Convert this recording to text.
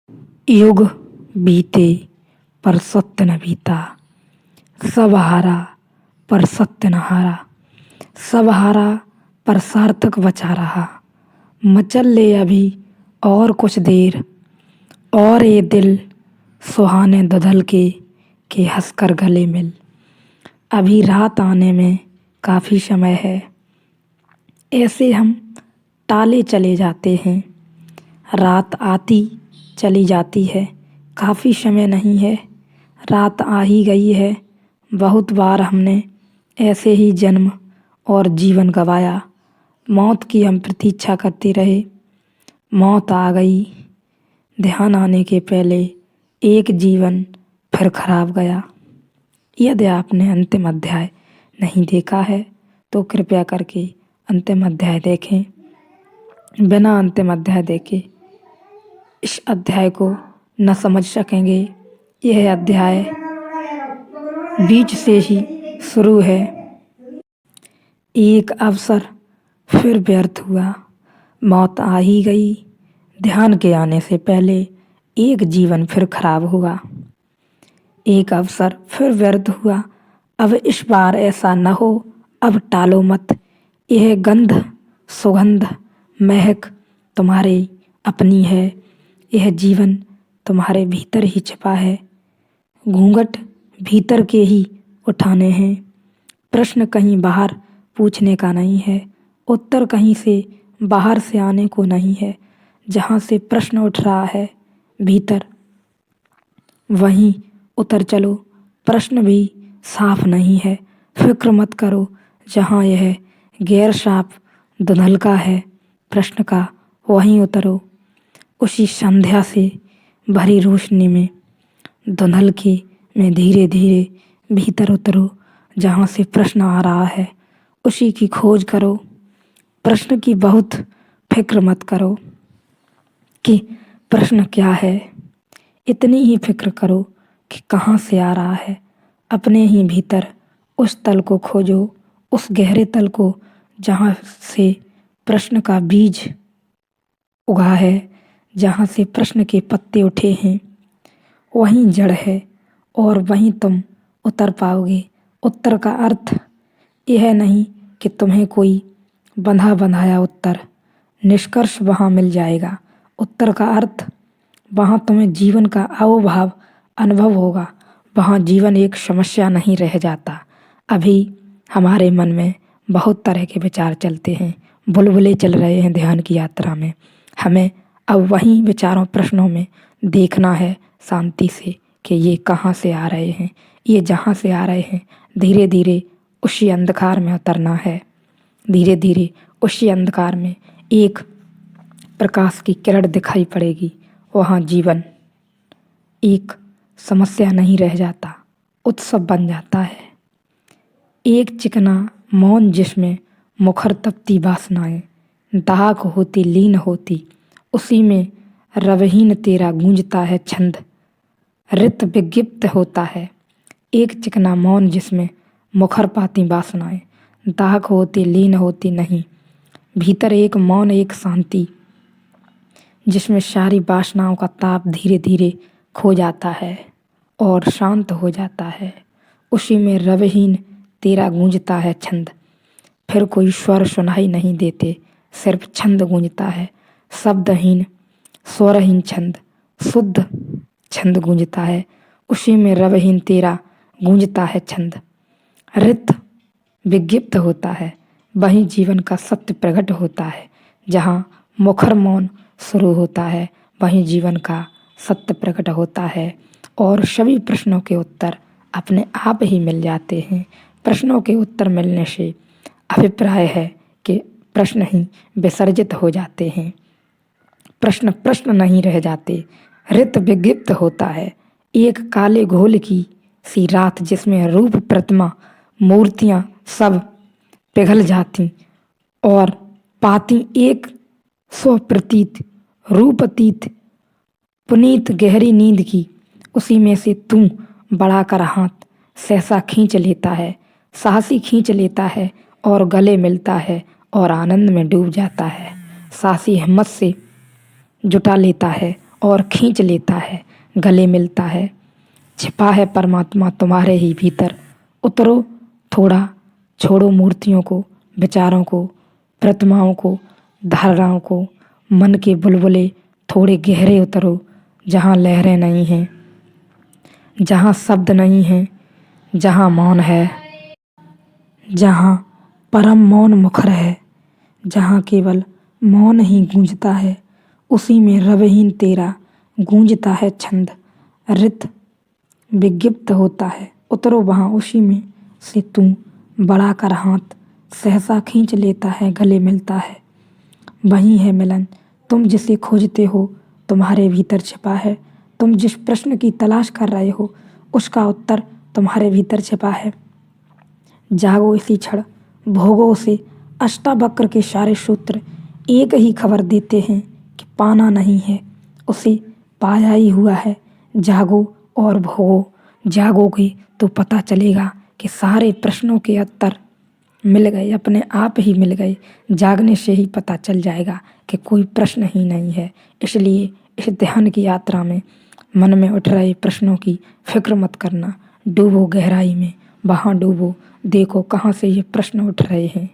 युग बीते पर सत्य न बीता, सब हारा पर सत्य न हारा, सब हारा पर सार्थक बचा रहा। मचल ले अभी और कुछ देर, और ये दिल सुहाने दुधल के हंसकर गले मिल। अभी रात आने में काफ़ी समय है, ऐसे हम टाले चले जाते हैं। रात आती चली जाती है, काफ़ी समय नहीं है, रात आ ही गई है। बहुत बार हमने ऐसे ही जन्म और जीवन गवाया, मौत की हम प्रतीक्षा करते रहे। मौत आ गई, ध्यान आने के पहले एक जीवन फिर खराब गया। यदि आपने अंतिम अध्याय नहीं देखा है तो कृपया करके अंतिम अध्याय देखें। बिना अंतिम अध्याय देखे इस अध्याय को न समझ सकेंगे। यह अध्याय बीच से ही शुरू है। एक अवसर फिर व्यर्थ हुआ, मौत आ ही गई। ध्यान के आने से पहले एक जीवन फिर खराब हुआ। एक अवसर फिर व्यर्थ हुआ, अब इस बार ऐसा न हो, अब टालो मत। यह गंध, सुगंध, महक तुम्हारी अपनी है, यह जीवन तुम्हारे भीतर ही छिपा है। घूंघट भीतर के ही उठाने हैं, प्रश्न कहीं बाहर पूछने का नहीं है, उत्तर कहीं से बाहर से आने को नहीं है। जहाँ से प्रश्न उठ रहा है भीतर, वहीं उतर चलो। प्रश्न भी साफ नहीं है, फिक्र मत करो। जहाँ यह गैर साफ धुंधलका है प्रश्न का, वहीं उतरो। उसी संध्या से भरी रोशनी में धुंधलके में धीरे धीरे भीतर उतरो। जहाँ से प्रश्न आ रहा है उसी की खोज करो। प्रश्न की बहुत फिक्र मत करो कि प्रश्न क्या है, इतनी ही फिक्र करो कि कहाँ से आ रहा है। अपने ही भीतर उस तल को खोजो, उस गहरे तल को जहाँ से प्रश्न का बीज उगा है, जहाँ से प्रश्न के पत्ते उठे हैं, वहीं जड़ है और वहीं तुम उतर पाओगे। उत्तर का अर्थ यह नहीं कि तुम्हें कोई बंधा बंधाया उत्तर निष्कर्ष वहाँ मिल जाएगा। उत्तर का अर्थ वहाँ तुम्हें जीवन का अवभाव अनुभव होगा, वहाँ जीवन एक समस्या नहीं रह जाता। अभी हमारे मन में बहुत तरह के विचार चलते हैं, बुलबुले चल रहे हैं ध्यान की यात्रा में। हमें अब वहीं विचारों प्रश्नों में देखना है शांति से कि ये कहाँ से आ रहे हैं। ये जहाँ से आ रहे हैं धीरे धीरे उसी अंधकार में उतरना है। धीरे धीरे उसी अंधकार में एक प्रकाश की किरण दिखाई पड़ेगी, वहाँ जीवन एक समस्या नहीं रह जाता, उत्सव बन जाता है। एक चिकना मौन जिसमें मुखर तपती वासनाएं दाहक होती लीन होती, उसी में रवहीन तेरा गूंजता है छंद, रित विज्ञप्त होता है। एक चिकना मौन जिसमें मुखर पाती वासनाएं दाहक होती लीन होती नहीं, भीतर एक मौन, एक शांति जिसमें सारी वासनाओं का ताप धीरे धीरे खो जाता है और शांत हो जाता है। उसी में रवहीन तेरा गूंजता है छंद, फिर कोई स्वर सुनाई नहीं देते, सिर्फ छंद गूंजता है। शब्दहीन स्वरहीन छंद, शुद्ध छंद गूंजता है। उसी में रवहीन तेरा गूंजता है छंद, रित विज्ञप्त होता है। वहीं जीवन का सत्य प्रकट होता है। जहाँ मुखर मौन शुरू होता है वहीं जीवन का सत्य प्रकट होता है और सभी प्रश्नों के उत्तर अपने आप ही मिल जाते हैं। प्रश्नों के उत्तर मिलने से अभिप्राय है कि प्रश्न ही विसर्जित हो जाते हैं, प्रश्न प्रश्न नहीं रह जाते। रित विज्ञप्त होता है, एक काले घोल की सी रात जिसमें रूप प्रतिमा मूर्तियां सब पिघल जाती और पाती एक स्वप्रतीत रूपतीत पुनीत गहरी नींद की। उसी में से तू बढ़ा कर हाथ सहसा खींच लेता है, साहसी खींच लेता है और गले मिलता है और आनंद में डूब जाता है। साहसी हिम्मत से जुटा लेता है और खींच लेता है, गले मिलता है। छिपा है परमात्मा तुम्हारे ही भीतर, उतरो थोड़ा, छोड़ो मूर्तियों को, विचारों को, प्रतिमाओं को, धारणाओं को। मन के बुलबुले थोड़े गहरे उतरो, जहाँ लहरें नहीं हैं, जहाँ शब्द नहीं हैं, जहाँ मौन है, जहाँ परम मौन मुखर है, जहाँ केवल मौन ही गूंजता है। उसी में रवहीन तेरा गूंजता है छंद, रित विज्ञप्त होता है। उतरो वहाँ, उसी में से तू बढ़ाकर हाथ सहसा खींच लेता है, गले मिलता है। वही है मिलन, तुम जिसे खोजते हो तुम्हारे भीतर छिपा है। तुम जिस प्रश्न की तलाश कर रहे हो उसका उत्तर तुम्हारे भीतर छिपा है। जागो इसी क्षण, भोगो उसे। अष्टावक्र के सारे सूत्र एक ही खबर देते हैं कि पाना नहीं है, उसे पाया ही हुआ है। जागो और भोगो। जागोगे तो पता चलेगा कि सारे प्रश्नों के उत्तर मिल गए, अपने आप ही मिल गए। जागने से ही पता चल जाएगा कि कोई प्रश्न ही नहीं है। इसलिए इस ध्यान की यात्रा में मन में उठ रहे प्रश्नों की फिक्र मत करना। डूबो गहराई में, वहाँ डूबो, देखो कहाँ से ये प्रश्न उठ रहे हैं।